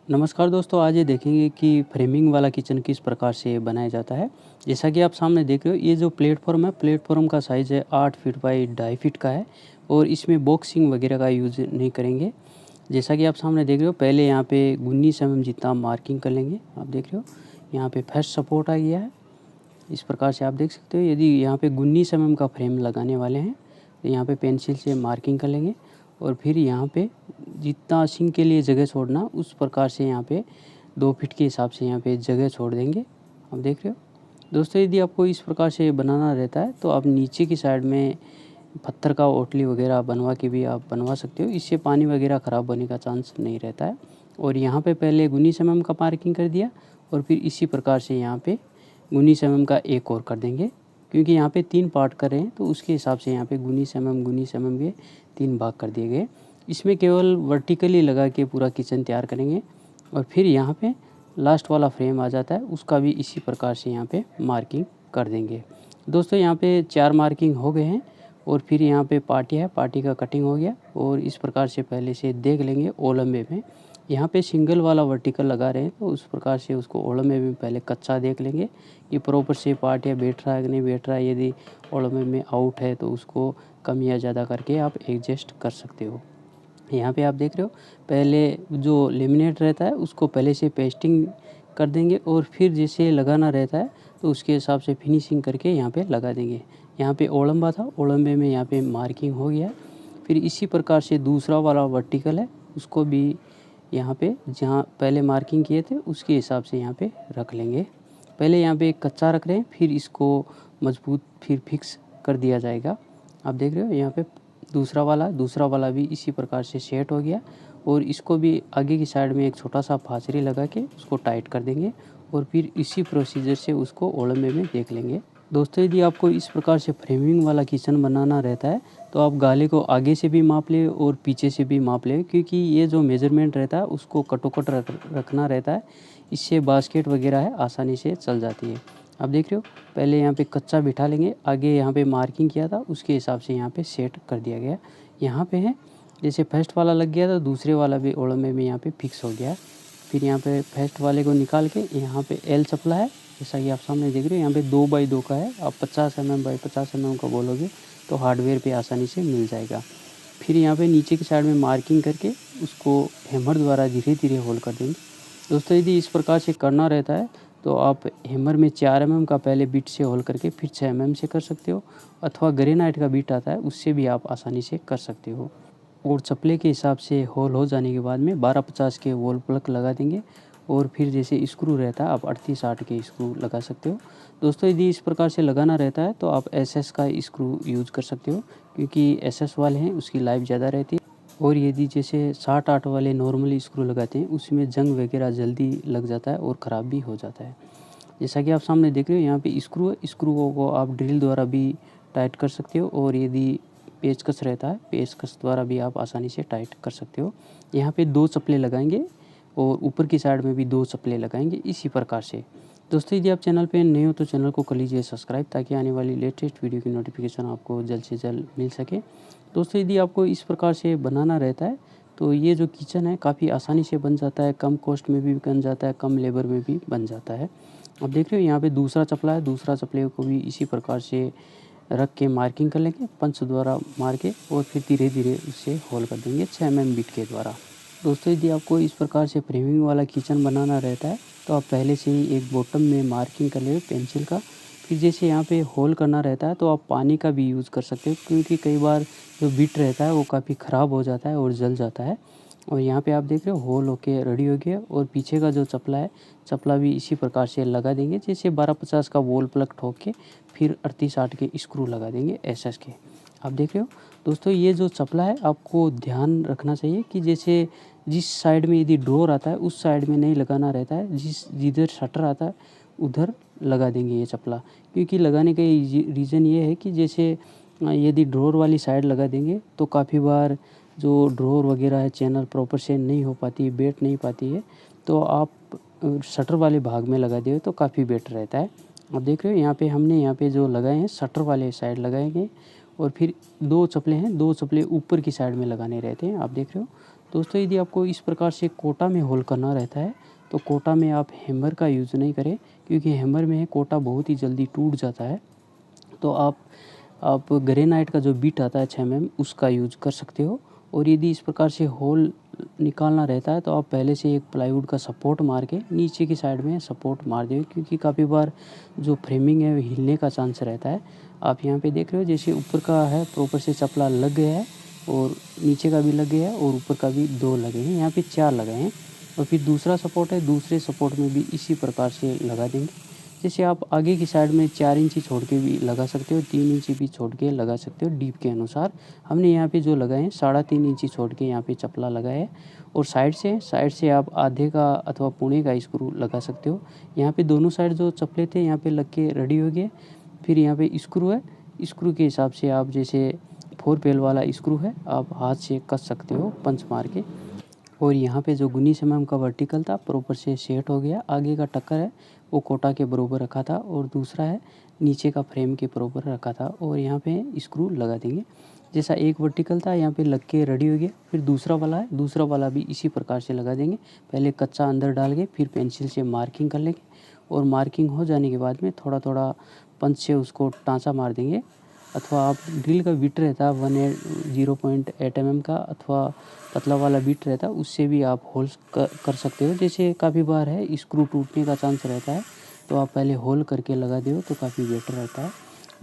नमस्कार दोस्तों, आज ये देखेंगे कि फ्रेमिंग वाला किचन किस प्रकार से बनाया जाता है। जैसा कि आप सामने देख रहे हो, ये जो प्लेटफ़ॉर्म है, प्लेटफ़ॉर्म का साइज़ है 8 फीट बाई 2.5 फीट का है और इसमें बॉक्सिंग वगैरह का यूज़ नहीं करेंगे। जैसा कि आप सामने देख रहे हो, पहले यहाँ पे 19 एमएम जितना मार्किंग कर लेंगे। आप देख रहे हो, यहाँ पे फर्स्ट सपोर्ट आ गया है। इस प्रकार से आप देख सकते हो, यदि यहाँ पे 19 एमएम का फ्रेम लगाने वाले हैं, तो यहाँ पे पेंसिल से मार्किंग कर लेंगे और फिर यहाँ पे जितना सिंक के लिए जगह छोड़ना, उस प्रकार से यहाँ पे 2 फीट के हिसाब से यहाँ पे जगह छोड़ देंगे। आप देख रहे हो दोस्तों, यदि आपको इस प्रकार से बनाना रहता है तो आप नीचे की साइड में पत्थर का ओटली वगैरह बनवा के भी आप बनवा सकते हो। इससे पानी वगैरह ख़राब होने का चांस नहीं रहता है। और यहाँ पे पहले 19 एमएम का मार्किंग कर दिया और फिर इसी प्रकार से यहाँ पे 19 एमएम का एक और कर देंगे, क्योंकि यहाँ पे 3 पार्ट कर रहे हैं तो उसके हिसाब से यहाँ पे 19 एमएम के 3 भाग कर दिए गए। इसमें केवल वर्टिकली लगा के पूरा किचन तैयार करेंगे और फिर यहाँ पे लास्ट वाला फ्रेम आ जाता है, उसका भी इसी प्रकार से यहाँ पे मार्किंग कर देंगे। दोस्तों, यहाँ पे 4 मार्किंग हो गए हैं और फिर यहाँ पे पार्टी है, पार्टी का कटिंग हो गया और इस प्रकार से पहले से देख लेंगे ओलंबे में। यहाँ पे सिंगल वाला वर्टिकल लगा रहे हैं तो उस प्रकार से उसको ओलंबे में पहले कच्चा देख लेंगे कि प्रॉपर से पार्ट या बैठ रहा है कि नहीं बैठ रहा है। यदि ओलंबे में आउट है तो उसको कम या ज़्यादा करके आप एडजस्ट कर सकते हो। यहाँ पे आप देख रहे हो, पहले जो लेमिनेट रहता है उसको पहले से पेस्टिंग कर देंगे और फिर जैसे लगाना रहता है तो उसके हिसाब से फिनिशिंग करके यहाँ पे लगा देंगे। यहाँ पे ओलंबा था, ओलंबे में यहाँ पे मार्किंग हो गया। फिर इसी प्रकार से दूसरा वाला वर्टिकल है, उसको भी यहाँ पे जहाँ पहले मार्किंग किए थे उसके हिसाब से यहाँ पे रख लेंगे। पहले यहाँ पे कच्चा रख रहे हैं, फिर इसको मजबूत फिर फिक्स कर दिया जाएगा। आप देख रहे हो, यहाँ पे दूसरा वाला भी इसी प्रकार से सेट हो गया और इसको भी आगे की साइड में एक छोटा सा फासरी लगा के उसको टाइट कर देंगे और फिर इसी प्रोसीजर से उसको ओलंबे में देख लेंगे। दोस्तों, यदि आपको इस प्रकार से फ्रेमिंग वाला किचन बनाना रहता है तो आप गाले को आगे से भी माप ले और पीछे से भी माप ले, क्योंकि ये जो मेजरमेंट रहता है उसको कटोकट रखना रहता है। इससे बास्केट वगैरह है आसानी से चल जाती है। आप देख रहे हो, पहले यहाँ पे कच्चा बिठा लेंगे, आगे यहाँ पे मार्किंग किया था उसके हिसाब से यहाँ पे सेट कर दिया गया। यहाँ पे है जैसे फर्स्ट वाला लग गया था, दूसरे वाला भी ओलंबे में यहाँ पे फिक्स हो गया। फिर यहाँ पे फर्स्ट वाले को निकाल के यहाँ पे एल चपला है, जैसा कि आप सामने देख रहे हो। यहाँ पे 2x2 का है, आप 50 एमएम बाई 50 एमएम का बोलोगे तो हार्डवेयर पे आसानी से मिल जाएगा। फिर यहाँ पे नीचे की साइड में मार्किंग करके उसको हैमर द्वारा धीरे धीरे होल कर देंगे। दोस्तों, यदि इस प्रकार से करना रहता है तो आप हैमर में 4 एमएम का पहले बिट से होल करके फिर 6 एमएम से कर सकते हो, अथवा ग्रेनाइट का बिट आता है उससे भी आप आसानी से कर सकते हो। और चपले के हिसाब से होल हो जाने के बाद में 12-50 के वॉल प्लग लगा देंगे और फिर जैसे स्क्रू रहता है आप 38-8 के स्क्रू लगा सकते हो। दोस्तों, यदि इस प्रकार से लगाना रहता है तो आप एसएस का स्क्रू यूज़ कर सकते हो, क्योंकि एसएस वाले हैं उसकी लाइफ ज़्यादा रहती है। और यदि जैसे 60-8 वाले नॉर्मली स्क्रू लगाते हैं उसमें जंग वगैरह जल्दी लग जाता है और ख़राब भी हो जाता है। जैसा कि आप सामने देख रहे हो, यहाँ पे स्क्रू है, स्क्रूओं को आप ड्रिल द्वारा भी टाइट कर सकते हो और यदि पेचकस रहता है पेचकस द्वारा भी आप आसानी से टाइट कर सकते हो। यहाँ पे 2 चप्पलें लगाएंगे और ऊपर की साइड में भी 2 चप्पलें लगाएंगे इसी प्रकार से। दोस्तों, यदि आप चैनल पे नए हो तो चैनल को कर लीजिए सब्सक्राइब, ताकि आने वाली लेटेस्ट वीडियो की नोटिफिकेशन आपको जल्द से जल्द मिल सके। दोस्तों, यदि आपको इस प्रकार से बनाना रहता है तो ये जो किचन है काफ़ी आसानी से बन जाता है, कम कॉस्ट में भी बन जाता है, कम लेबर में भी बन जाता है। अब देख रहे हो, यहाँ पे दूसरा चपला है, दूसरा चपले को भी इसी प्रकार से रख के मार्किंग कर लेंगे पंच द्वारा मार के और फिर धीरे धीरे उससे होल कर देंगे 6 एमएम बिट के द्वारा। दोस्तों, यदि आपको इस प्रकार से फ्रेमिंग वाला किचन बनाना रहता है तो आप पहले से ही एक बॉटम में मार्किंग कर ले पेंसिल का। फिर जैसे यहाँ पे होल करना रहता है तो आप पानी का भी यूज़ कर सकते हो, क्योंकि कई बार जो बिट रहता है वो काफ़ी ख़राब हो जाता है और जल जाता है। और यहाँ पे आप देख रहे हो होल होके रेडी हो गया और पीछे का जो चपला है, चपला भी इसी प्रकार से लगा देंगे, जैसे 12-50 का वॉल प्लग ठोक के फिर 38-8 के स्क्रू लगा देंगे एसएस के। आप देख रहे हो दोस्तों, ये जो चपला है आपको ध्यान रखना चाहिए कि जैसे जिस साइड में यदि डोर आता है उस साइड में नहीं लगाना रहता है, जिधर शटर आता है उधर लगा देंगे ये चपला। क्योंकि लगाने का रीज़न ये है कि जैसे यदि ड्रॉर वाली साइड लगा देंगे तो काफ़ी बार जो ड्रॉर वगैरह है चैनल प्रॉपर से नहीं हो पाती, बैठ नहीं पाती है, तो आप शटर वाले भाग में लगा दिए तो काफ़ी बेटर रहता है। आप देख रहे हो, हमने यहाँ पे जो लगाए हैं शटर वाले साइड लगाएंगे और फिर 2 चपले हैं, 2 चपले ऊपर की साइड में लगाने रहते हैं। आप देख रहे हो, दोस्तों यदि आपको इस प्रकार से कोटा में होल करना रहता है तो कोटा में आप हैमर का यूज़ नहीं करें, क्योंकि हैमर में कोटा बहुत ही जल्दी टूट जाता है। तो आप ग्रेनाइट का जो बिट आता है 6 mm उसका यूज़ कर सकते हो। और यदि इस प्रकार से होल निकालना रहता है तो आप पहले से एक प्लाईवुड का सपोर्ट मार के नीचे की साइड में सपोर्ट मार दें, क्योंकि काफ़ी बार जो फ्रेमिंग है वो हिलने का चांस रहता है। आप यहाँ पे देख रहे हो जैसे ऊपर का है प्रॉपर से चपला लग गया है और नीचे का भी लग गया है और ऊपर का भी 2 लगे हैं, यहाँ पे 4 लगे हैं। और फिर दूसरा सपोर्ट है, दूसरे सपोर्ट में भी इसी प्रकार से लगा देंगे। जैसे आप आगे की साइड में 4 इंची छोड़ के भी लगा सकते हो, 3 इंची भी छोड़ के लगा सकते हो डीप के अनुसार। हमने यहाँ पे जो लगाए हैं 3.5 इंची छोड़ के यहाँ पे चपला लगाया है। और साइड से आप आधे का अथवा पौने का स्क्रू लगा सकते हो। यहाँ पे दोनों साइड जो चपले थे यहाँ पे लग के रेडी हो गए। फिर यहाँ पे स्क्रू है, स्क्रू के हिसाब से आप जैसे 4 पेल वाला स्क्रू है आप हाथ से कस सकते हो पंच मार के। और यहाँ पे जो 19 mm का वर्टिकल था प्रॉपर से सेट हो गया। आगे का टक्कर है वो कोटा के बराबर रखा था और दूसरा है नीचे का फ्रेम के बराबर रखा था। और यहाँ पे स्क्रू लगा देंगे। जैसा एक वर्टिकल था यहाँ पे लग के रेडी हो गया। फिर दूसरा वाला है, दूसरा वाला भी इसी प्रकार से लगा देंगे। पहले कच्चा अंदर डाल के फिर पेंसिल से मार्किंग कर लेंगे और मार्किंग हो जाने के बाद में थोड़ा थोड़ा पंच से उसको टाँचा मार देंगे। अथवा आप ड्रिल का बिट रहता है 0.8 mm का अथवा पतला वाला बिट रहता है उससे भी आप होल्स कर सकते हो। जैसे काफ़ी बार है स्क्रू टूटने का चांस रहता है तो आप पहले होल करके लगा दो तो काफ़ी बेटर रहता है।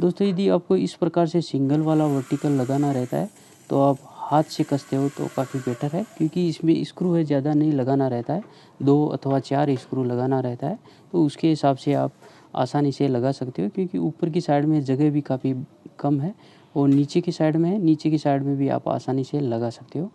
दोस्तों यदि आपको इस प्रकार से सिंगल वाला वर्टिकल लगाना रहता है तो आप हाथ से कसते हो तो काफ़ी बेटर है, क्योंकि इसमें स्क्रू है ज़्यादा नहीं लगाना रहता है, 2 अथवा 4 स्क्रू लगाना रहता है। तो उसके हिसाब से आप आसानी से लगा सकते हो, क्योंकि ऊपर की साइड में जगह भी काफ़ी कम है और नीचे की साइड में है, नीचे की साइड में भी आप आसानी से लगा सकते हो।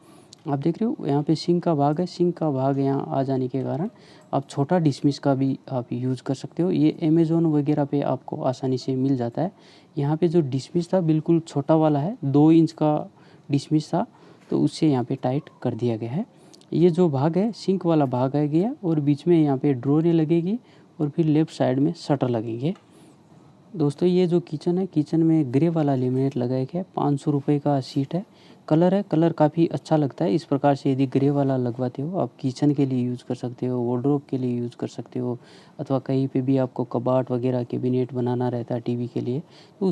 आप देख रहे हो यहाँ पे सिंक का भाग है, सिंक का भाग यहाँ आ जाने के कारण आप छोटा डिसमिस का भी आप यूज़ कर सकते हो। ये अमेज़न वगैरह पे आपको आसानी से मिल जाता है। यहाँ पे जो डिसमिस था बिल्कुल छोटा वाला है, 2 इंच का डिसमिस था तो उससे यहाँ पे टाइट कर दिया गया है। ये जो भाग है सिंक वाला भाग है गया और बीच में यहाँ पे ड्रोरें लगेगी और फिर लेफ़्ट साइड में शटर लगेंगे। दोस्तों ये जो किचन है, किचन में ग्रे वाला लेमिनेट लगाया गया है, 500 रुपये का सीट है। कलर है, कलर काफ़ी अच्छा लगता है। इस प्रकार से यदि ग्रे वाला लगवाते हो आप किचन के लिए यूज़ कर सकते हो, वार्डरोब के लिए यूज़ कर सकते हो, अथवा कहीं पे भी आपको कबाड़ वगैरह कैबिनेट बनाना रहता है टीवी के लिए तो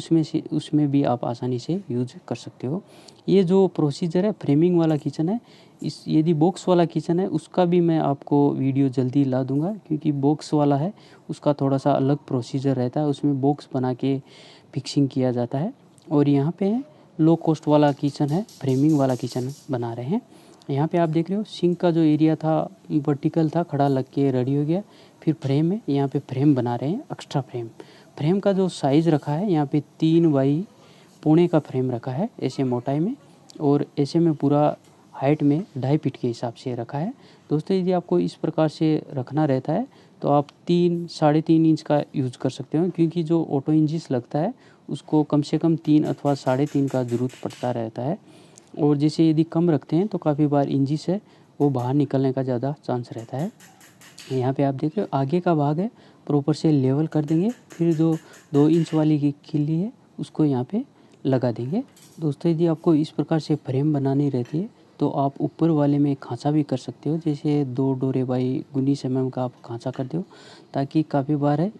उसमें भी आप आसानी से यूज़ कर सकते हो। ये जो प्रोसीजर है फ्रेमिंग वाला किचन है, इस यदि बॉक्स वाला किचन है उसका भी मैं आपको वीडियो जल्दी ला दूंगा, क्योंकि बॉक्स वाला है उसका थोड़ा सा अलग प्रोसीजर रहता है, उसमें बॉक्स बना के फिक्सिंग किया जाता है। और यहाँ पे लो कॉस्ट वाला किचन है, फ्रेमिंग वाला किचन बना रहे हैं। यहाँ पे आप देख रहे हो सिंक का जो एरिया था वर्टिकल था, खड़ा लग के रेडी हो गया। फिर फ्रेम है, यहाँ पे फ्रेम बना रहे हैं एक्स्ट्रा फ्रेम। फ्रेम का जो साइज़ रखा है यहाँ पे 3 बाई पौने का फ्रेम रखा है ऐसे मोटाई में, और ऐसे में पूरा हाइट में 2.5 फीट के हिसाब से रखा है। दोस्तों यदि आपको इस प्रकार से रखना रहता है तो आप 3-3.5 इंच का यूज़ कर सकते हो, क्योंकि जो ऑटो इंचिस लगता है उसको कम से कम 3 अथवा 3.5 का ज़रूरत पड़ता रहता है। और जैसे यदि कम रखते हैं तो काफ़ी बार इंचिस है वो बाहर निकलने का ज़्यादा चांस रहता है। यहाँ पे आप देख रहे हो आगे का भाग है प्रॉपर से लेवल कर देंगे। फिर जो 2 इंच वाली की किल्ली है उसको यहाँ पे लगा देंगे। दोस्तों यदि आपको इस प्रकार से फ्रेम बनानी रहती है तो आप ऊपर वाले में खांचा भी कर सकते हो, जैसे 2 डोरे बाई 19 mm का आप खांचा कर दो, ताकि काफ़ी बार है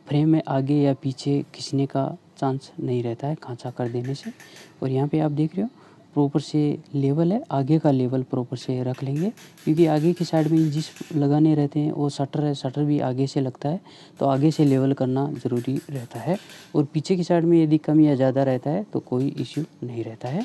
फ्रेम में आगे या पीछे खिंचने का चांस नहीं रहता है खांचा कर देने से। और यहाँ पे आप देख रहे हो प्रॉपर से लेवल है, आगे का लेवल प्रॉपर से रख लेंगे, क्योंकि आगे की साइड में जिस लगाने रहते हैं वो शटर है, शटर भी आगे से लगता है तो आगे से लेवल करना ज़रूरी रहता है। और पीछे की साइड में यदि कम या ज़्यादा रहता है तो कोई इश्यू नहीं रहता है।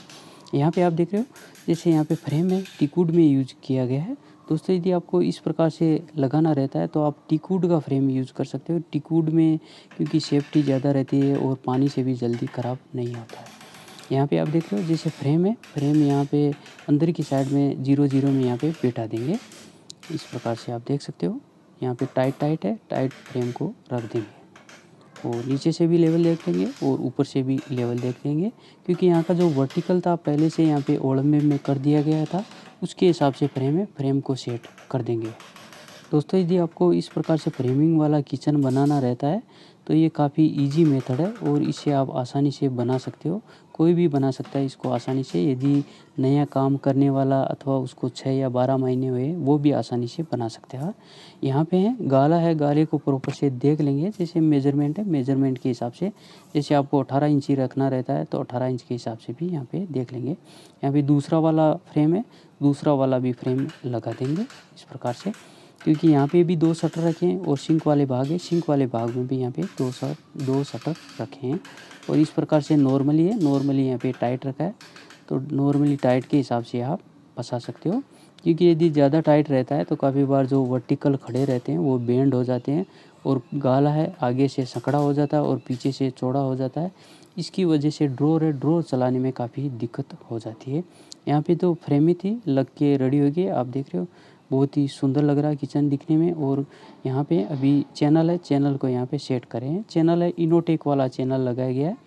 यहाँ पे आप देख रहे हो जैसे यहाँ पे फ्रेम है टीकवुड में यूज किया गया है। दोस्तों यदि आपको इस प्रकार से लगाना रहता है तो आप टीकवुड का फ्रेम यूज़ कर सकते हो। टीकवुड में क्योंकि सेफ्टी ज़्यादा रहती है और पानी से भी जल्दी ख़राब नहीं होता है। यहाँ पे आप देख रहे हो जैसे फ्रेम है, फ्रेम यहाँ पे अंदर की साइड में 0-0 में यहाँ पे बैठा देंगे। इस प्रकार से आप देख सकते हो यहाँ पे टाइट है, टाइट फ्रेम को रख देंगे और नीचे से भी लेवल देख लेंगे और ऊपर से भी लेवल देख लेंगे, क्योंकि यहाँ का जो वर्टिकल था पहले से यहाँ पे ओलंबे में कर दिया गया था, उसके हिसाब से फ्रेम है, फ्रेम को सेट कर देंगे। दोस्तों यदि आपको इस प्रकार से फ्रेमिंग वाला किचन बनाना रहता है तो ये काफ़ी ईजी मेथड है और इसे आप आसानी से बना सकते हो। कोई भी बना सकता है इसको आसानी से, यदि नया काम करने वाला अथवा उसको 6 या 12 महीने हुए वो भी आसानी से बना सकते हैं। यहाँ पे है, गाले को प्रॉपर से देख लेंगे। जैसे मेजरमेंट है, मेजरमेंट के हिसाब से जैसे आपको 18 इंची रखना रहता है तो 18 इंच के हिसाब से भी यहाँ पे देख लेंगे। यहाँ पे दूसरा वाला फ्रेम है, दूसरा वाला भी फ्रेम लगा देंगे इस प्रकार से, क्योंकि यहाँ पे भी 2 शटर रखे हैं और सिंक वाले भाग है, सिंक वाले भाग में भी यहाँ पे 2 शटर रखे हैं। और इस प्रकार से नॉर्मली यहाँ पे टाइट रखा है, तो नॉर्मली टाइट के हिसाब से आप फंसा सकते हो। क्योंकि यदि ज़्यादा टाइट रहता है तो काफ़ी बार जो वर्टिकल खड़े रहते हैं वो बेंड हो जाते हैं और गाला है आगे से संकड़ा हो जाता है और पीछे से चौड़ा हो जाता है। इसकी वजह से ड्रॉर चलाने में काफ़ी दिक्कत हो जाती है। यहाँ पे तो फ्रेम ही थी, लग के रेडी हो गई, आप देख रहे हो बहुत ही सुंदर लग रहा है किचन दिखने में। और यहाँ पे अभी चैनल है, चैनल को यहाँ पे सेट करें हैं। चैनल है इनोटेक वाला चैनल लगाया गया है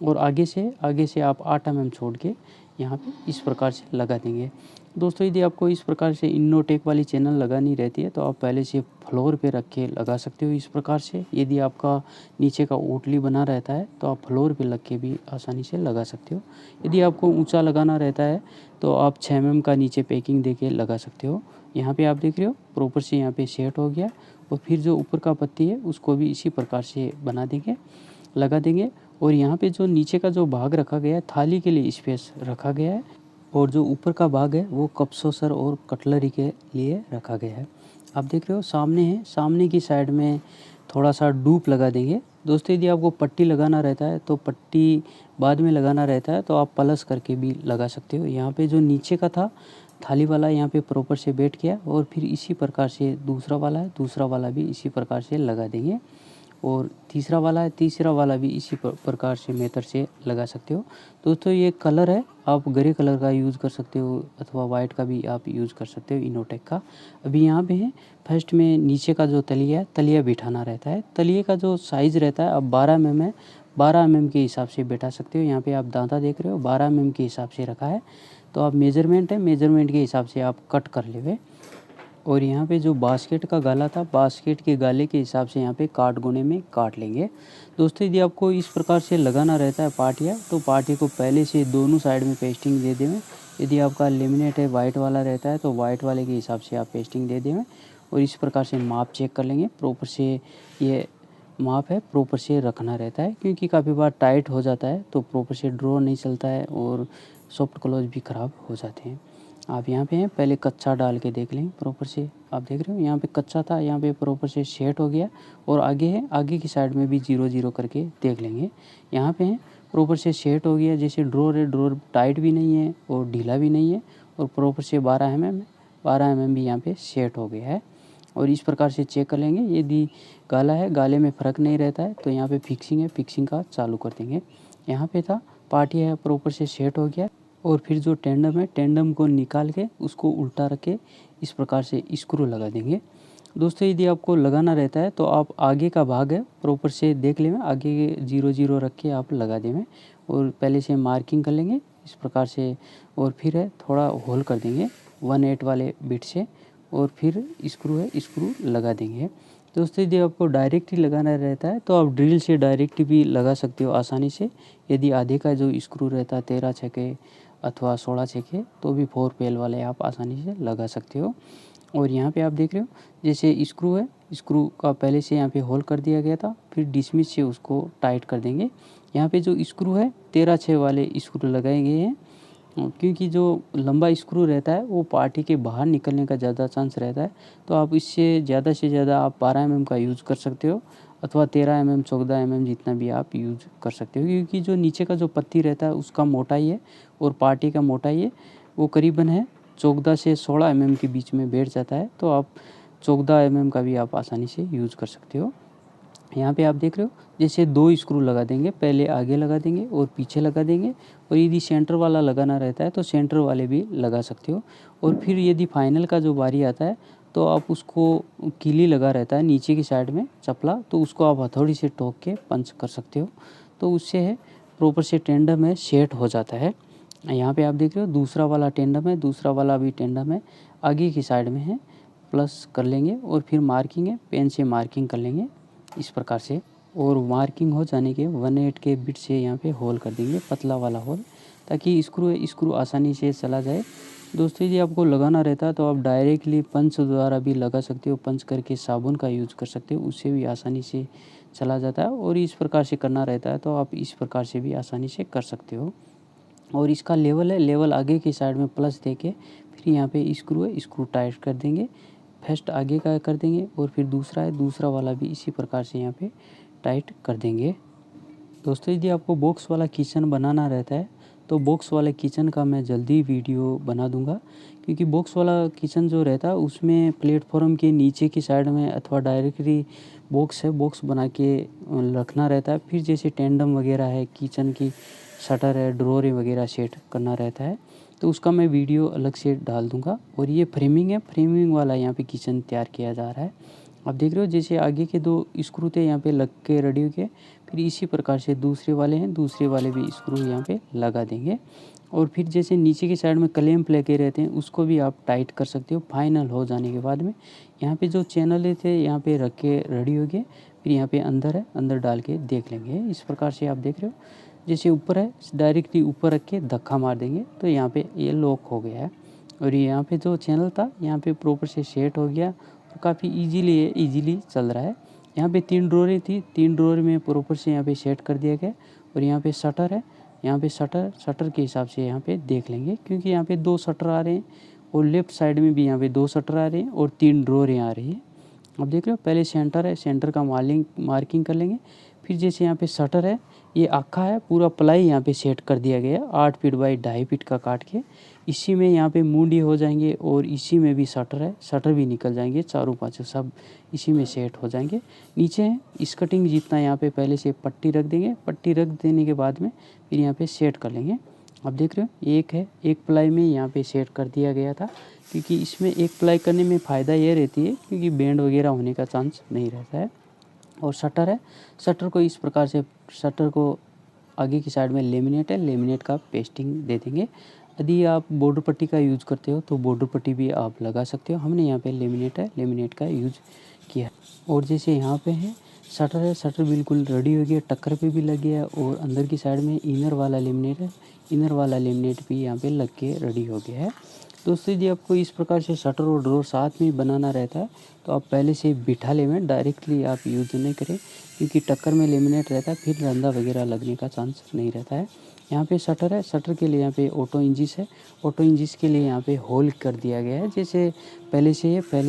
और आगे से आप 8 mm छोड़ के यहाँ पे इस प्रकार से लगा देंगे। दोस्तों यदि आपको इस प्रकार से इनोटेक वाली चैनल लगानी रहती है तो आप पहले से फ्लोर पे रख के लगा सकते हो इस प्रकार से। यदि आपका नीचे का ओटली बना रहता है तो आप फ्लोर पे लग के भी आसानी से लगा सकते हो। यदि आपको ऊंचा लगाना रहता है तो आप 6 mm का नीचे पैकिंग दे के लगा सकते हो। यहाँ पे आप देख रहे हो प्रॉपर से यहाँ पे सेट हो गया। और फिर जो ऊपर का पत्ती है उसको भी इसी प्रकार से बना देंगे, लगा देंगे। और यहाँ पे जो नीचे का जो भाग रखा गया है, थाली के लिए स्पेस रखा गया है और जो ऊपर का भाग है वो कप सॉसर और कटलरी के लिए रखा गया है। आप देख रहे हो सामने है, सामने की साइड में थोड़ा सा डूप लगा देंगे। दोस्तों यदि आपको पट्टी लगाना रहता है तो पट्टी बाद में लगाना रहता है तो आप प्लस करके भी लगा सकते हो। यहाँ पे जो नीचे का था थाली वाला यहाँ पे प्रॉपर से बैठ गया और फिर इसी प्रकार से दूसरा वाला है, दूसरा वाला भी इसी प्रकार से लगा देंगे। और तीसरा वाला है, तीसरा वाला भी इसी प्रकार से मेथड से लगा सकते हो। दोस्तों ये कलर है, आप ग्रे कलर का यूज़ कर सकते हो अथवा वाइट का भी आप यूज़ कर सकते हो इनोटेक का। अभी यहाँ पे है फर्स्ट में नीचे का जो तलिया है, तलिया बिठाना रहता है। तलिए का जो साइज़ रहता है अब 12 mm है, 12 mm के हिसाब से बैठा सकते हो। यहाँ पे आप दांता देख रहे हो 12 mm के हिसाब से रखा है, तो आप मेजरमेंट है, मेजरमेंट के हिसाब से आप कट कर लेवे। और यहाँ पे जो बास्केट का गाला था, बास्केट के गाले के हिसाब से यहाँ पे काट गोने में काट लेंगे। दोस्तों यदि आपको इस प्रकार से लगाना रहता है पाटिया, तो पाटिया को पहले से दोनों साइड में पेस्टिंग दे देवें। यदि आपका लेमिनेट है वाइट वाला रहता है तो वाइट वाले के हिसाब से आप पेस्टिंग दे देवें। और इस प्रकार से माप चेक कर लेंगे, प्रॉपर से ये माप है प्रॉपर से रखना रहता है, क्योंकि काफ़ी बार टाइट हो जाता है तो प्रॉपर से ड्रॉ नहीं चलता है और सॉफ्ट क्लोज भी ख़राब हो जाते हैं। आप यहाँ पे हैं, पहले कच्चा डाल के देख लें प्रॉपर से। आप देख रहे हो यहाँ पे कच्चा था, यहाँ पे प्रॉपर से सेट हो गया। और आगे है, आगे की साइड में भी 0-0 करके देख लेंगे। यहाँ पे है प्रॉपर से सेट हो गया। जैसे ड्रॉर है, ड्रॉर टाइट भी नहीं है और ढीला भी नहीं है और प्रॉपर से 12 mm भी यहाँ पे सेट हो गया है। और इस प्रकार से चेक कर लेंगे। यदि गाला है, गाले में फ़र्क नहीं रहता है तो यहाँ पे फिक्सिंग है, फिक्सिंग का चालू कर देंगे। यहाँ पे था पार्टी है प्रॉपर से सेट हो गया। और फिर जो टेंडम है, टेंडम को निकाल के उसको उल्टा रख के इस प्रकार से स्क्रू लगा देंगे। दोस्तों यदि आपको लगाना रहता है तो आप आगे का भाग है प्रॉपर से देख लें, आगे 0-0 रख के आप लगा देंगे और पहले से मार्किंग कर लेंगे इस प्रकार से। और फिर है थोड़ा होल कर देंगे 1/8 वाले बिट से और फिर स्क्रू लगा देंगे। दोस्तों यदि आपको डायरेक्ट ही लगाना रहता है तो आप ड्रिल से डायरेक्ट भी लगा सकते हो आसानी से। यदि आधे का जो स्क्रू रहता है 13 छक्के अथवा 16 छक्के तो भी 4 पेल वाले आप आसानी से लगा सकते हो। और यहाँ पे आप देख रहे हो जैसे स्क्रू है, स्क्रू का पहले से यहाँ पे होल कर दिया गया था, फिर डिसमिस से उसको टाइट कर देंगे। यहाँ पे जो स्क्रू है 13/6 वाले स्क्रू लगाए गए हैं, क्योंकि जो लंबा स्क्रू रहता है वो पार्टी के बाहर निकलने का ज़्यादा चांस रहता है। तो आप इससे ज़्यादा से ज़्यादा आप 12 mm का यूज़ कर सकते हो अथवा 13 mm 14 mm जितना भी आप यूज़ कर सकते हो, क्योंकि जो नीचे का जो पत्ती रहता है उसका मोटाई है और पार्टी का मोटाई है वो करीबन है 14 से 16 mm के बीच में बैठ जाता है। तो आप 14 mm का भी आप आसानी से यूज़ कर सकते हो। यहाँ पे आप देख रहे हो जैसे 2 स्क्रू लगा देंगे, पहले आगे लगा देंगे और पीछे लगा देंगे। और यदि सेंटर वाला लगाना रहता है तो सेंटर वाले भी लगा सकते हो। और फिर यदि फाइनल का जो बारी आता है तो आप उसको कीली लगा रहता है नीचे की साइड में चपला, तो उसको आप हथौड़ी से ठोक के पंच कर सकते हो। तो उससे है प्रॉपर से टेंडम है सेट हो जाता है। यहाँ पे आप देख रहे हो दूसरा वाला टेंडम है, दूसरा वाला भी टेंडम है, आगे की साइड में है, प्लस कर लेंगे और फिर मार्किंग है, पेन से मार्किंग कर लेंगे इस प्रकार से। और मार्किंग हो जाने के 1/8 के बिट से यहाँ पे होल कर देंगे, पतला वाला होल, ताकि स्क्रू आसानी से चला जाए। दोस्तों यदि आपको लगाना रहता है तो आप डायरेक्टली पंच द्वारा भी लगा सकते हो, पंच करके साबुन का यूज़ कर सकते हो, उससे भी आसानी से चला जाता है। और इस प्रकार से करना रहता है तो आप इस प्रकार से भी आसानी से कर सकते हो। और इसका लेवल है, लेवल आगे की साइड में प्लस दे के फिर यहाँ पे स्क्रू टाइट कर देंगे। फर्स्ट आगे का कर देंगे और फिर दूसरा है, दूसरा वाला भी इसी प्रकार से यहाँ पे टाइट कर देंगे। दोस्तों यदि आपको बॉक्स वाला किचन बनाना रहता है तो बॉक्स वाले किचन का मैं जल्दी वीडियो बना दूंगा, क्योंकि बॉक्स वाला किचन जो रहता है उसमें प्लेटफॉर्म के नीचे की साइड में अथवा डायरेक्टली बॉक्स बना के रखना रहता है। फिर जैसे टेंडम वगैरह है, किचन की शटर है, ड्रॉर वगैरह सेट करना रहता है, तो उसका मैं वीडियो अलग से डाल दूंगा। और ये फ्रेमिंग है, फ्रेमिंग वाला यहाँ पे किचन तैयार किया जा रहा है। आप देख रहे हो जैसे आगे के 2 स्क्रू थे यहाँ पे लग के रेडी हो गए, फिर इसी प्रकार से दूसरे वाले हैं, दूसरे वाले भी स्क्रू यहाँ पे लगा देंगे। और फिर जैसे नीचे की साइड में क्लैंप लगे रहते हैं उसको भी आप टाइट कर सकते हो। फाइनल हो जाने के बाद में यहाँ पे जो चैनल थे यहाँ पे रख के रेडी हो गए, फिर यहाँ पे अंदर है, अंदर डाल के देख लेंगे। इस प्रकार से आप देख रहे हो जैसे ऊपर है, डायरेक्टली ऊपर रख के धक्का मार देंगे तो यहाँ पे ये लॉक हो गया है। और यहाँ पे जो चैनल था यहाँ पे प्रॉपर से सेट हो गया और काफ़ी इजीली चल रहा है। यहाँ पे 3 ड्रॉरें थी, 3 ड्रॉर में प्रॉपर से यहाँ पे सेट कर दिया गया। और यहाँ पे शटर है, यहाँ पे शटर के हिसाब से यहाँ पे देख लेंगे, क्योंकि यहाँ पे 2 शटर आ रहे हैं और लेफ़्ट साइड में भी यहाँ पे 2 शटर आ रहे हैं और 3 ड्रॉरें आ रही हैं। अब देख रहे हो पहले सेंटर है, सेंटर का मार्किंग कर लेंगे। फिर जैसे यहाँ पे शटर है, ये आखा है, पूरा प्लाई यहाँ पे सेट कर दिया गया 8 फीट बाई 2.5 फीट का काट के। इसी में यहाँ पे मुंडी हो जाएंगे और इसी में भी शटर है, शटर भी निकल जाएंगे, चारों पाँचों सब इसी में सेट हो जाएंगे। नीचे है इस कटिंग जितना यहाँ पे पहले से पट्टी रख देंगे, पट्टी रख देने के बाद में फिर यहाँ पे सेट कर लेंगे। अब देख रहे हो एक है, एक प्लाई में यहाँ पे सेट कर दिया गया था, क्योंकि इसमें एक प्लाई करने में फ़ायदा ये रहती है क्योंकि बेंड वगैरह होने का चांस नहीं रहता है। और शटर है, शटर को इस प्रकार से, शटर को आगे की साइड में लेमिनेट है, लेमिनेट का पेस्टिंग दे देंगे। यदि आप बॉर्डर पट्टी का यूज़ करते हो तो बॉर्डर पट्टी भी आप लगा सकते हो। हमने यहाँ पे लेमिनेट है, लेमिनेट का यूज़ किया। और जैसे यहाँ पे है शटर बिल्कुल रेडी हो गया, टक्कर पे भी लग गया और अंदर की साइड में इनर वाला लेमिनेट है, इनर वाला लेमिनेट भी यहाँ पे लग के रेडी हो गया है। दोस्तों यदि आपको इस प्रकार से शटर और ड्रॉर साथ में बनाना रहता है तो आप पहले से बिठा लेमिनेट डायरेक्टली आप यूज़ नहीं करें, क्योंकि टक्कर में लेमिनेट रहता है, फिर रंधा वगैरह लगने का चांस नहीं रहता है। यहाँ पे शटर है, शटर के लिए यहाँ पे ऑटो इंजिस है, ऑटो इंजिस के लिए यहाँ पे होल कर दिया गया है। जैसे पहले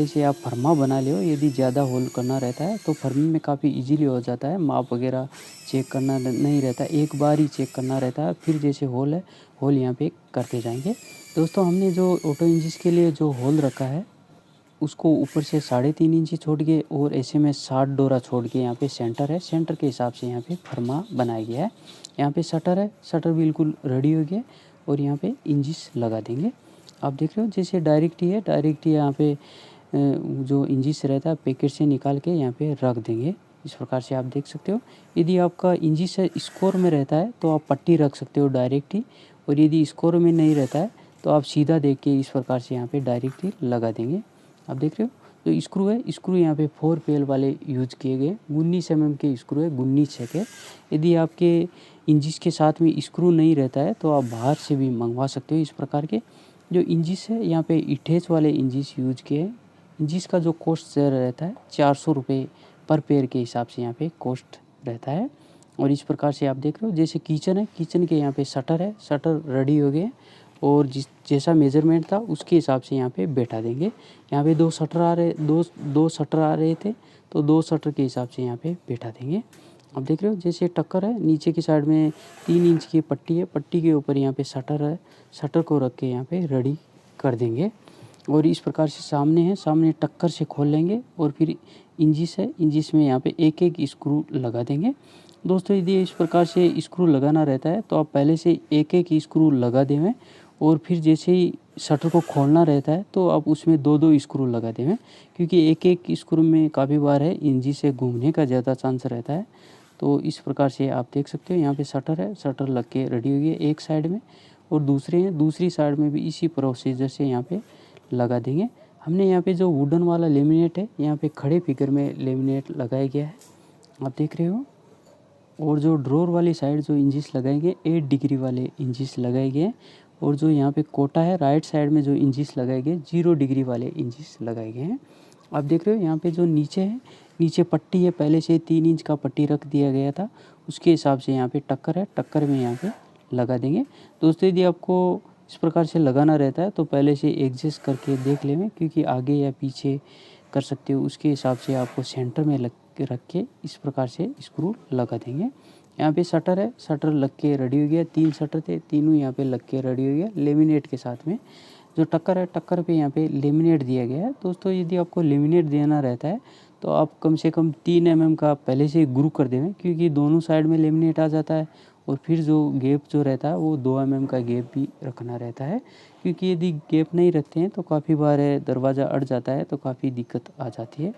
से आप फर्मा बना लो, यदि ज़्यादा होल करना रहता है तो फर्मे में काफ़ी इजीली हो जाता है, माप वगैरह चेक करना नहीं रहता, एक बार ही चेक करना रहता है। फिर जैसे होल है, होल यहाँ पे करते जाएंगे। दोस्तों हमने जो ऑटो इंजिस के लिए जो होल रखा है उसको ऊपर से 3.5 इंची छोड़ के और ऐसे में 60 डोरा छोड़ के यहाँ पे सेंटर है, सेंटर के हिसाब से यहाँ पे फर्मा बनाया गया है। यहाँ पे शटर है, शटर बिल्कुल रेडी हो गया और यहाँ पे इंजिस लगा देंगे। आप देख रहे हो जैसे डायरेक्ट ही यहाँ पे जो इंजिस रहता है पैकेट से निकाल के यहाँ पे रख देंगे। इस प्रकार से आप देख सकते हो। यदि आपका इंजिस स्कोर में रहता है तो आप पट्टी रख सकते हो डायरेक्ट ही, और यदि स्कोर में नहीं रहता है तो आप सीधा देख के इस प्रकार से यहाँ पे डायरेक्ट ही लगा देंगे। आप देख रहे हो जो स्क्रू है, स्क्रू यहाँ पे 4 पेल वाले यूज किए गए, 19 mm के स्क्रू है, 19 के। यदि आपके इंजिस के साथ में स्क्रू नहीं रहता है तो आप बाहर से भी मंगवा सकते हो। इस प्रकार के जो इंजिस है यहाँ पे इटेच वाले इंजिस यूज किए हैं। इंजिस का जो कॉस्ट रहता है 400 रुपये पर पेयर के हिसाब से यहाँ पे कॉस्ट रहता है। और इस प्रकार से आप देख रहे हो जैसे किचन है, किचन के यहाँ पे शटर है, शटर रेडी हो गए और जैसा मेज़रमेंट था उसके हिसाब से यहाँ पे बैठा देंगे। यहाँ पे 2 शटर आ रहे, दो शटर आ रहे थे तो 2 शटर के हिसाब से यहाँ पे बैठा देंगे। अब देख रहे हो जैसे टक्कर है, नीचे की साइड में 3 इंच की पट्टी है, पट्टी के ऊपर यहाँ पे शटर है, शटर को रख के यहाँ पे रेडी कर देंगे। और इस प्रकार से सामने है, सामने टक्कर से खोल लेंगे और फिर इंजिस है, इंजिस में यहाँ पे एक एक स्क्रू लगा देंगे। दोस्तों यदि इस प्रकार से स्क्रू लगाना रहता है तो आप पहले से एक एक स्क्रू लगा देवें और फिर जैसे ही शटर को खोलना रहता है तो आप उसमें 2-2 स्क्रू लगा देवें, क्योंकि एक एक स्क्रू में काफ़ी बार है इंजिन से घूमने का ज़्यादा चांस रहता है। तो इस प्रकार से आप देख सकते हो यहाँ पे शटर है, शटर लग के रेडी हो गई एक साइड में और दूसरी साइड में भी इसी प्रोसीजर से यहाँ पे लगा देंगे। हमने यहाँ पे जो वुडन वाला लेमिनेट है यहाँ पे खड़े फिगर में लेमिनेट लगाया गया है। आप देख रहे हो। और जो ड्रॉर वाली साइड जो इंचिस लगाएंगे 8 डिग्री वाले इंचिस लगाए गए हैं, और जो यहाँ पे कोटा है राइट साइड में जो इंचिस लगाए गए 0 डिग्री वाले इंचिस लगाए गए हैं। आप देख रहे हो यहाँ पे जो नीचे है, नीचे पट्टी है, पहले से 3 इंच का पट्टी रख दिया गया था, उसके हिसाब से यहाँ पे टक्कर है, टक्कर में यहाँ पे लगा देंगे। दोस्तों यदि आपको इस प्रकार से लगाना रहता है तो पहले से एडजस्ट करके देख लें, क्योंकि आगे या पीछे कर सकते हो, उसके हिसाब से आपको सेंटर में रख के इस प्रकार से स्क्रू लगा देंगे। यहाँ पे शटर है, शटर लग के रेडी हो गया, 3 शटर थे, तीनों यहाँ पे लग के रेडी हो गया लेमिनेट के साथ में। जो टक्कर है, टक्कर पे यहाँ पे लेमिनेट दिया गया है। दोस्तों यदि आपको लेमिनेट देना रहता है तो आप कम से कम 3 mm का पहले से ग्रू कर देवें, क्योंकि दोनों साइड में लेमिनेट आ जाता है, और फिर जो गैप जो रहता है वो 2 mm का गैप भी रखना रहता है, क्योंकि यदि गैप नहीं रखते हैं तो काफ़ी बार दरवाज़ा अड़ जाता है, तो काफ़ी दिक्कत आ जाती है।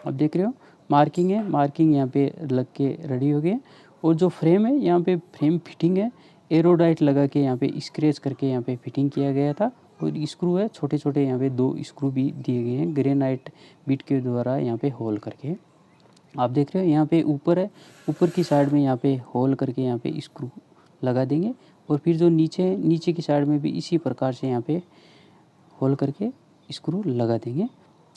अब देख रहे हो मार्किंग है, मार्किंग यहाँ पे लग के रेडी हो गए। और जो फ्रेम है, यहाँ पे फ्रेम फिटिंग है, एरोडाइट लगा के यहाँ पे स्क्रैच करके यहाँ पे फिटिंग किया गया था। और स्क्रू है, छोटे छोटे यहाँ पे 2 स्क्रू भी दिए गए हैं ग्रेनाइट बिट के द्वारा यहाँ पे होल करके। आप देख रहे हो यहाँ पे ऊपर है, ऊपर की साइड में यहाँ पे होल करके यहाँ पे स्क्रू लगा देंगे। और फिर जो नीचे है, नीचे की साइड में भी इसी प्रकार से यहाँ पे होल करके स्क्रू लगा देंगे।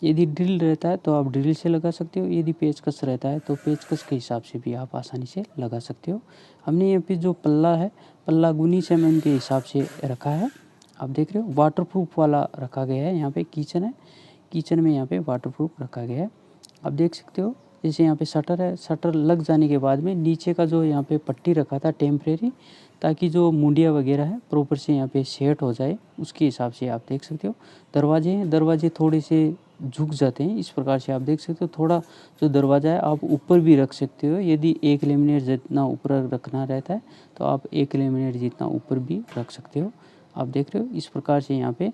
यदि ड्रिल रहता है तो आप ड्रिल से लगा सकते हो, यदि पेचकस रहता है तो पेचकस के हिसाब से भी आप आसानी से लगा सकते हो। हमने यहाँ पे जो पल्ला है, पल्ला 19 mm के हिसाब से रखा है। आप देख रहे हो वाटरप्रूफ वाला रखा गया है। यहाँ पे किचन है, किचन में यहाँ पे वाटरप्रूफ रखा गया है। आप देख सकते हो जैसे यहाँ पे शटर है, शटर लग जाने के बाद में नीचे का जो यहाँ पे पट्टी रखा था टेम्परेरी, ताकि जो मुंडिया वगैरह है प्रॉपर से यहाँ पे सेट हो जाए, उसके हिसाब से आप देख सकते हो। दरवाजे हैं, दरवाजे थोड़े से झुक जाते हैं, इस प्रकार से आप देख सकते हो। थोड़ा जो दरवाज़ा है आप ऊपर भी रख सकते हो, यदि 1 लेमिनेट जितना ऊपर रखना रहता है तो आप 1 लेमिनेट जितना ऊपर भी रख सकते हो। आप देख रहे हो इस प्रकार से यहाँ पे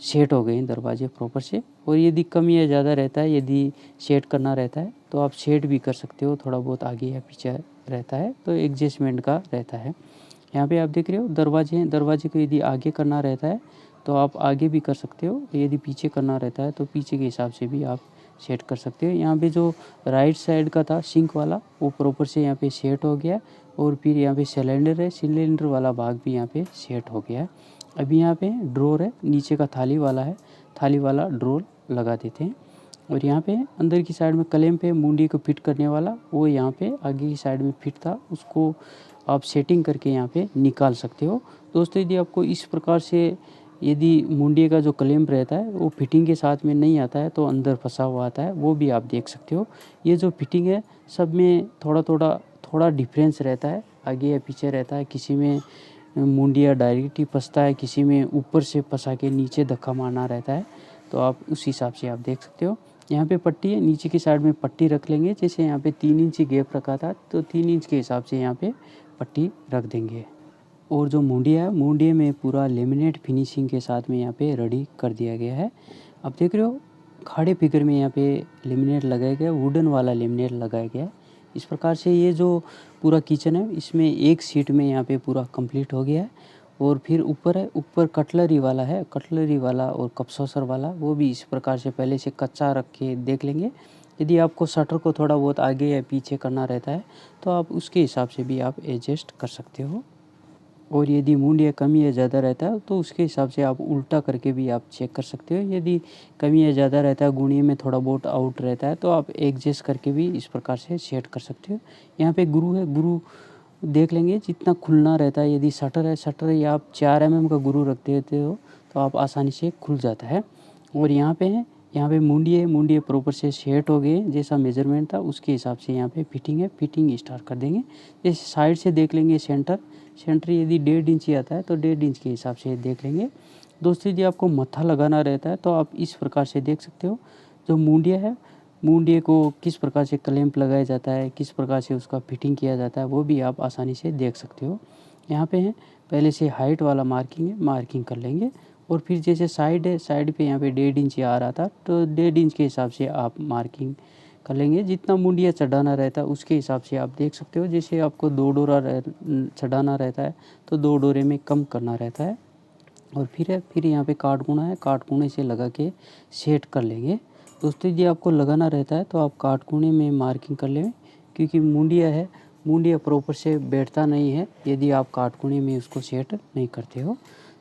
सेट हो गए हैं दरवाजे प्रॉपर से। और यदि कम या ज़्यादा रहता है, यदि सेट करना रहता है तो आप सेट भी कर सकते हो, थोड़ा बहुत आगे या पीछे रहता है तो एडजस्टमेंट का रहता है। यहाँ पे आप देख रहे हो दरवाजे हैं, दरवाजे को यदि आगे करना रहता है तो आप आगे भी कर सकते हो, यदि पीछे करना रहता है तो पीछे के हिसाब से भी आप सेट कर सकते हो। यहाँ पे जो राइट साइड का था सिंक वाला वो प्रॉपर से यहाँ पे सेट हो गया। और फिर यहाँ पे सिलेंडर है, सिलेंडर वाला भाग भी यहाँ पे सेट हो गया है। अभी यहाँ पे ड्रॉर है, नीचे का थाली वाला है, थाली वाला ड्रॉर लगा देते हैं। और यहाँ पे अंदर की साइड में क्लैंप पे मुंडी को फिट करने वाला, वो यहाँ पे आगे की साइड में फिट था, उसको आप सेटिंग करके यहाँ पे निकाल सकते हो। दोस्तों यदि आपको इस प्रकार से यदि मुंडी का जो क्लैंप रहता है वो फिटिंग के साथ में नहीं आता है तो अंदर फंसा हुआ आता है, वो भी आप देख सकते हो। ये जो फिटिंग है सब में थोड़ा डिफरेंस रहता है, आगे या पीछे रहता है। किसी में मुंडिया डायरेक्ट ही फंसता है, किसी में ऊपर से फंसा के नीचे धक्का मारना रहता है, तो आप उस हिसाब से आप देख सकते हो। यहाँ पे पट्टी है, नीचे की साइड में पट्टी रख लेंगे। जैसे यहाँ पे 3 इंच गैप रखा था तो 3 इंच के हिसाब से यहाँ पे पट्टी रख देंगे। और जो मुंडिया है, मुंडिया में पूरा लेमिनेट फिनिशिंग के साथ में यहाँ पे रेडी कर दिया गया है। आप देख रहे हो खाड़े फिगर में यहाँ पे लेमिनेट लगाया गया, वुडन वाला लेमिनेट लगाया गया है। इस प्रकार से ये जो पूरा किचन है इसमें एक सीट में यहाँ पे पूरा कंप्लीट हो गया है। और फिर ऊपर है, ऊपर कटलरी वाला है, कटलरी वाला और कप सॉसर वाला, वो भी इस प्रकार से पहले से कच्चा रख के देख लेंगे। यदि आपको शटर को थोड़ा बहुत आगे या पीछे करना रहता है तो आप उसके हिसाब से भी आप एडजस्ट कर सकते हो। और यदि मुंडिया कमी या ज़्यादा रहता है तो उसके हिसाब से आप उल्टा करके भी आप चेक कर सकते हो। यदि कमी या ज़्यादा रहता है, गुणिये में थोड़ा बहुत आउट रहता है, तो आप एडजस्ट करके भी इस प्रकार से सेट कर सकते हो। यहाँ पे गुरु है, गुरु देख लेंगे जितना खुलना रहता है। यदि शटर है, शटर या आप 4 mm का गुरु रख देते हो तो आप आसानी से खुल जाता है। और यहाँ पे है, यहाँ पे मुंडिये प्रॉपर से सेट हो गए, जैसा मेजरमेंट था उसके हिसाब से यहाँ पे फिटिंग है, फिटिंग स्टार्ट कर देंगे। जैसे साइड से देख लेंगे सेंटर यदि 1.5 इंच आता है तो 1.5 इंच के हिसाब से देख लेंगे। दोस्तों यदि आपको मत्था लगाना रहता है तो आप इस प्रकार से देख सकते हो। जो मुंडिया है, मुंडिये को किस प्रकार से क्लैंप लगाया जाता है, किस प्रकार से उसका फिटिंग किया जाता है, वो भी आप आसानी से देख सकते हो। यहाँ पे है पहले से हाइट वाला मार्किंग है, मार्किंग कर लेंगे। और फिर जैसे साइड है, साइड पे यहाँ पे 1.5 इंच आ रहा था तो 1.5 इंच के हिसाब से आप मार्किंग कर लेंगे। जितना मुंडिया चढ़ाना रहता है उसके हिसाब से आप देख सकते हो। जैसे आपको 2 डोरा चढ़ाना रहता है तो 2 डोरे में कम करना रहता है। और फिर यहाँ पे काटकुना है, काटकुने से लगा के सेट कर लेंगे। दोस्तों यदि आपको लगाना रहता है तो आप काटकुने में मार्किंग कर लें, क्योंकि मुंडिया है, मुंडिया प्रॉपर से बैठता नहीं है यदि आप काटकोने में उसको सेट नहीं करते हो।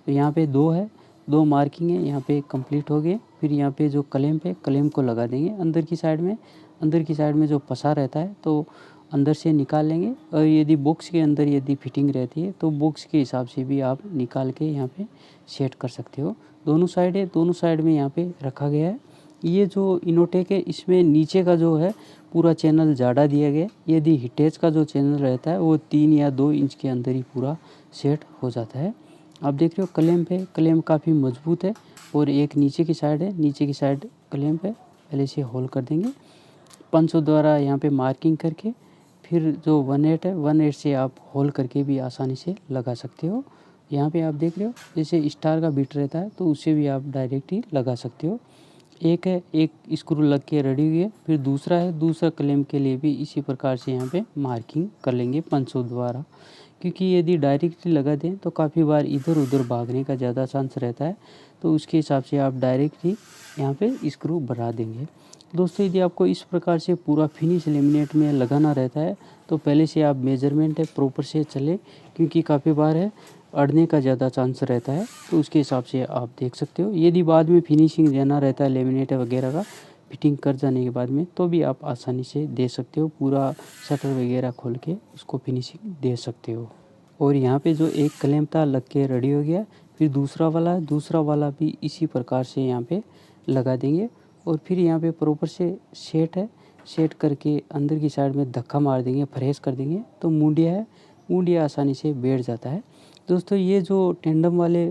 तो यहाँ पे 2 है, 2 मार्किंग है, यहाँ पे कंप्लीट हो गए। फिर यहाँ पे जो क्लैंप है, क्लैंप को लगा देंगे अंदर की साइड में। अंदर की साइड में जो फंसा रहता है तो अंदर से निकाल लेंगे, और यदि बॉक्स के अंदर यदि फिटिंग रहती है तो बॉक्स के हिसाब से भी आप निकाल के यहाँ पे सेट कर सकते हो। दोनों साइड है, दोनों साइड में यहाँ पे रखा गया है। ये जो इनोटेक है इसमें नीचे का जो है पूरा चैनल जाड़ा दिया गया है। यदि हिटेच का जो चैनल रहता है वो 3 या 2 इंच के अंदर ही पूरा सेट हो जाता है। आप देख रहे हो क्लैंप है, क्लैंप काफ़ी मजबूत है, और एक नीचे की साइड है, नीचे की साइड क्लैंप है। पहले से होल कर देंगे पंचों द्वारा यहाँ पे मार्किंग करके। फिर जो 1/8 है, 1/8 से आप होल करके भी आसानी से लगा सकते हो। यहाँ पे आप देख रहे हो जैसे स्टार का बिट रहता है तो उससे भी आप डायरेक्ट ही लगा सकते हो। एक है, एक स्क्रू लग के रेडी हुई है। फिर दूसरा है, दूसरा क्लैंप के लिए भी इसी प्रकार से यहाँ पे मार्किंग कर लेंगे पंचों द्वारा, क्योंकि यदि डायरेक्टली लगा दें तो काफ़ी बार इधर उधर भागने का ज़्यादा चांस रहता है। तो उसके हिसाब से आप डायरेक्ट ही यहाँ पे स्क्रू भरा देंगे। दोस्तों यदि आपको इस प्रकार से पूरा फिनिश लेमिनेट में लगाना रहता है तो पहले से आप मेजरमेंट है प्रॉपर से चले, क्योंकि काफ़ी बार है अड़ने का ज़्यादा चांस रहता है। तो उसके हिसाब से आप देख सकते हो। यदि बाद में फिनिशिंग देना रहता है लेमिनेट वगैरह का फिटिंग कर जाने के बाद में, तो भी आप आसानी से दे सकते हो, पूरा शटर वगैरह खोल के उसको फिनिशिंग दे सकते हो। और यहाँ पे जो एक क्लैंप था लग के रेडी हो गया। फिर दूसरा वाला है, दूसरा वाला भी इसी प्रकार से यहाँ पे लगा देंगे। और फिर यहाँ पे प्रॉपर से सेट है, सेट करके अंदर की साइड में धक्का मार देंगे, फ्रेश कर देंगे तो मुंडिया है, मुंडिया आसानी से बैठ जाता है। दोस्तों ये जो टेंडम वाले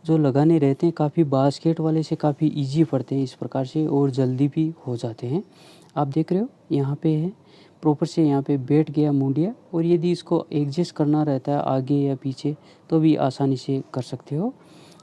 जो लगाने रहते हैं काफ़ी बास्केट वाले से काफ़ी इजी पड़ते हैं इस प्रकार से, और जल्दी भी हो जाते हैं। आप देख रहे हो यहाँ पे है प्रॉपर से यहाँ पे बैठ गया मुंडिया। और यदि इसको एडजस्ट करना रहता है आगे या पीछे तो भी आसानी से कर सकते हो।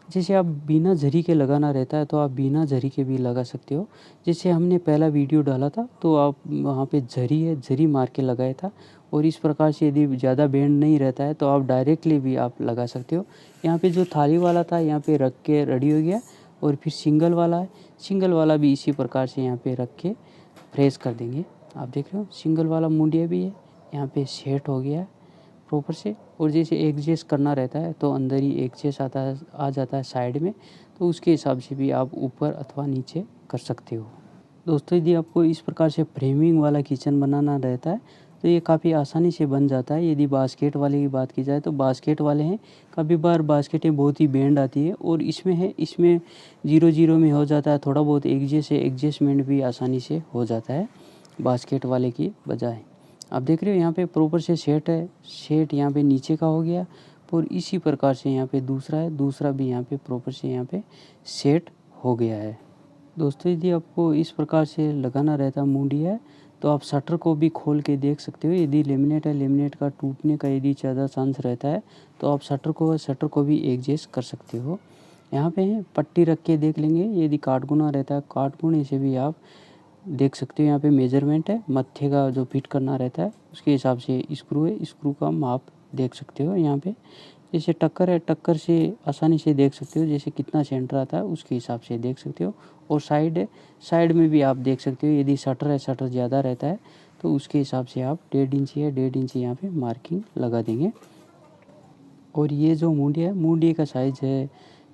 जैसे आप बिना झरी के लगाना रहता है तो आप बिना झरी के भी लगा सकते हो। जैसे हमने पहला वीडियो डाला था तो आप वहाँ पे झरी है, झरी मार के लगाया था। और इस प्रकार से यदि ज़्यादा बेंड नहीं रहता है तो आप डायरेक्टली भी आप लगा सकते हो। यहाँ पे जो थाली वाला था यहाँ पे रख के रेडी हो गया। और फिर सिंगल वाला है, सिंगल वाला भी इसी प्रकार से यहाँ पे रख के फ्रेश कर देंगे। आप देख रहे हो सिंगल वाला मुंडिया भी है, यहाँ पे सेट हो गया है प्रॉपर से। और जैसे एडजस्ट करना रहता है तो अंदर ही एडजस्ट आ जाता है साइड में, तो उसके हिसाब से भी आप ऊपर अथवा नीचे कर सकते हो। दोस्तों यदि आपको इस प्रकार से फ्रेमिंग वाला किचन बनाना रहता है तो ये काफ़ी आसानी से बन जाता है। यदि बास्केट वाले की बात की जाए तो बास्केट वाले हैं, कभी बार बास्केटें बहुत ही बेंड आती है, और इसमें है, इसमें 0-0 में हो जाता है, थोड़ा बहुत एडजस्टमेंट भी आसानी से हो जाता है बास्केट वाले की बजाय। आप देख रहे हो यहाँ पे प्रॉपर से सेट है, सेट यहाँ पे नीचे का हो गया। और इसी प्रकार से यहाँ पे दूसरा है, दूसरा भी यहाँ पे प्रॉपर से यहाँ पे सेट हो गया है। दोस्तों यदि आपको इस प्रकार से लगाना रहता मुंडिया है तो आप शटर को भी खोल के देख सकते हो। यदि लेमिनेट है, लेमिनेट का टूटने का यदि ज़्यादा चांस रहता है तो आप शटर को भी एडजस्ट कर सकते हो। यहाँ पे पट्टी रख के देख लेंगे। यदि काटगुना रहता है, काटगुने से भी आप देख सकते हो। यहाँ पे मेजरमेंट है, मत्थे का जो फिट करना रहता है उसके हिसाब से स्क्रू है, स्क्रू का माप देख सकते हो। यहाँ पे जैसे टक्कर है, टक्कर से आसानी से देख सकते हो, जैसे कितना सेंटर आता है उसके हिसाब से देख सकते हो। और साइड है, साइड में भी आप देख सकते हो। यदि शटर है, शटर ज़्यादा रहता है तो उसके हिसाब से आप 1.5 इंची है, 1.5 इंची यहाँ पे मार्किंग लगा देंगे। और ये जो मुंडिया है, मुंडिया का साइज़ है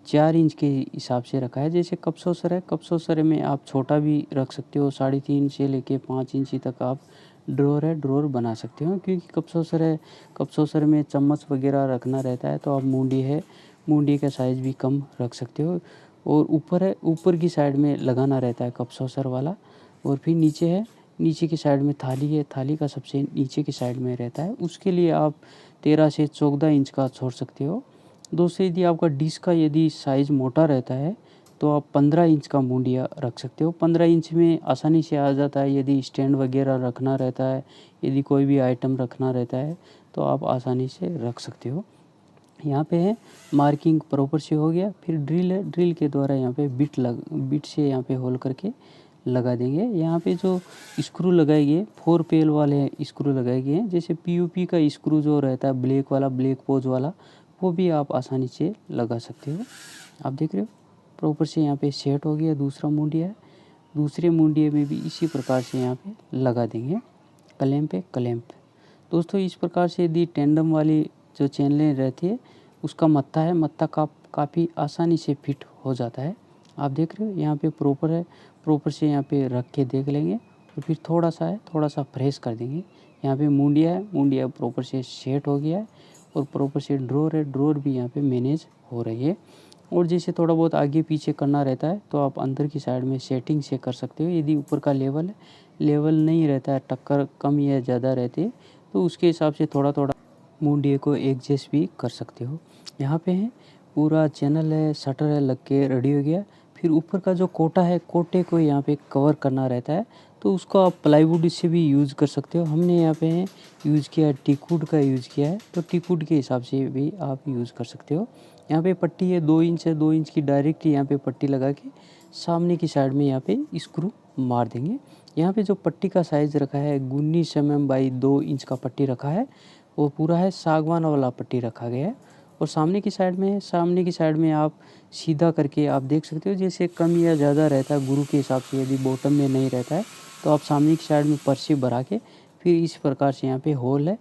4 इंच के हिसाब से रखा है। जैसे कप सॉसर है, कप सॉसर में आप छोटा भी रख सकते हो, 3.5 से लेके 5 इंची तक आप ड्रॉर है, ड्रॉर बना सकते हो। क्योंकि कप सॉसर है, कप सॉसर में चम्मच वगैरह रखना रहता है तो आप मुंडी है, मुंडी का साइज़ भी कम रख सकते हो। और ऊपर है, ऊपर की साइड में लगाना रहता है कप सॉसर वाला। और फिर नीचे है, नीचे की साइड में थाली है, थाली का सबसे नीचे की साइड में रहता है, उसके लिए आप 13 से 14 इंच का छोड़ सकते हो। दोस्तों यदि आपका डिश का यदि साइज़ मोटा रहता है तो आप 15 इंच का मुंडिया रख सकते हो। 15 इंच में आसानी से आ जाता है। यदि स्टैंड वगैरह रखना रहता है, यदि कोई भी आइटम रखना रहता है तो आप आसानी से रख सकते हो। यहाँ पे है मार्किंग प्रॉपर से हो गया। फिर ड्रिल है, ड्रिल के द्वारा यहाँ पे बिट से यहाँ पे होल करके लगा देंगे। यहाँ पे जो स्क्रू लगाए गए 4 पेल वाले स्क्रू लगाए गए हैं। जैसे पीयूपी का स्क्रू जो रहता है ब्लैक वाला, ब्लैक पोज वाला, वो भी आप आसानी से लगा सकते हो। आप देख रहे हो प्रॉपर से यहाँ पे सेट हो गया। दूसरा मुंडिया है, दूसरे मुंडिये में भी इसी प्रकार से यहाँ पे लगा देंगे। क्लैंप है क्लैंप। दोस्तों इस प्रकार से यदि टेंडम वाली जो चैनलें रहती है उसका मत्था है, मत्था काफ़ी आसानी से फिट हो जाता है। आप देख रहे हो यहाँ पे प्रॉपर है, प्रॉपर से यहाँ पे रख के देख लेंगे और फिर थोड़ा सा है, थोड़ा सा प्रेस कर देंगे। यहाँ पे मुंडिया है, मुंडिया प्रॉपर से सेट हो गया है और प्रॉपर से ड्रॉर है, ड्रॉर भी यहाँ पे मैनेज हो रही है। और जैसे थोड़ा बहुत आगे पीछे करना रहता है तो आप अंदर की साइड में सेटिंग से कर सकते हो। यदि ऊपर का लेवल नहीं रहता है, टक्कर कम या ज़्यादा रहती है तो उसके हिसाब से थोड़ा थोड़ा मुंडिये को एडजस्ट भी कर सकते हो। यहाँ पे है पूरा चैनल है, शटर है लग के रेडी हो गया। फिर ऊपर का जो कोटा है, कोटे को यहाँ पे कवर करना रहता है तो उसको आप प्लाईवुड से भी यूज़ कर सकते हो। हमने यहाँ पे यूज़ किया टीकवुड का यूज़ किया है तो टीकवुड के हिसाब से भी आप यूज़ कर सकते हो। यहाँ पे पट्टी है 2 इंच है, 2 इंच की डायरेक्ट यहाँ पे पट्टी लगा के सामने की साइड में यहाँ पे स्क्रू मार देंगे। यहाँ पे जो पट्टी का साइज़ रखा है 19 mm बाई 2 इंच का पट्टी रखा है और पूरा है सागवान वाला पट्टी रखा गया है। और सामने की साइड में, सामने की साइड में आप सीधा करके आप देख सकते हो जैसे कम या ज़्यादा रहता है गुरु के हिसाब से। यदि बॉटम में नहीं रहता है तो आप सामने की साइड में पर्ची भरा के फिर इस प्रकार से यहाँ पे होल है,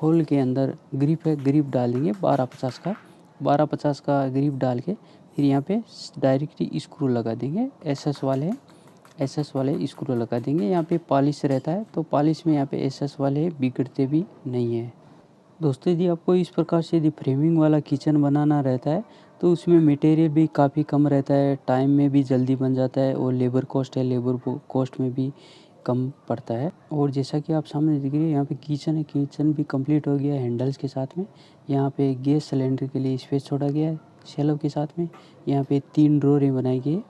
होल के अंदर ग्रिप है, ग्रिप डाल देंगे 1250 का ग्रिप डाल के फिर यहाँ पे डायरेक्टली स्क्रू लगा देंगे। एसएस वाले स्क्रू लगा देंगे। यहाँ पे पॉलिश रहता है तो पॉलिश में यहाँ पे एसएस वाले बिगड़ते भी नहीं है। दोस्तों यदि आपको इस प्रकार से यदि फ्रेमिंग वाला किचन बनाना रहता है तो उसमें मटेरियल भी काफ़ी कम रहता है, टाइम में भी जल्दी बन जाता है और लेबर कॉस्ट में भी कम पड़ता है। और जैसा कि आप सामने देख रहे हैं यहाँ पे किचन है, किचन भी कंप्लीट हो गया है हैंडल्स के साथ में। यहाँ पे गैस सिलेंडर के लिए स्पेस छोड़ा गया है शेल्फ के साथ में। यहाँ पे 3 ड्रॉरें बनाई गई है,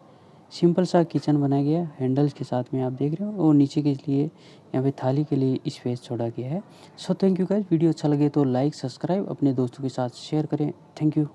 सिंपल सा किचन बनाया गया हैंडल्स के साथ में आप देख रहे हो। और नीचे के लिए यहाँ पे थाली के लिए स्पेस छोड़ा गया है। So thank you guys, video अच्छा लगे तो लाइक सब्सक्राइब अपने दोस्तों के साथ शेयर करें। Thank you.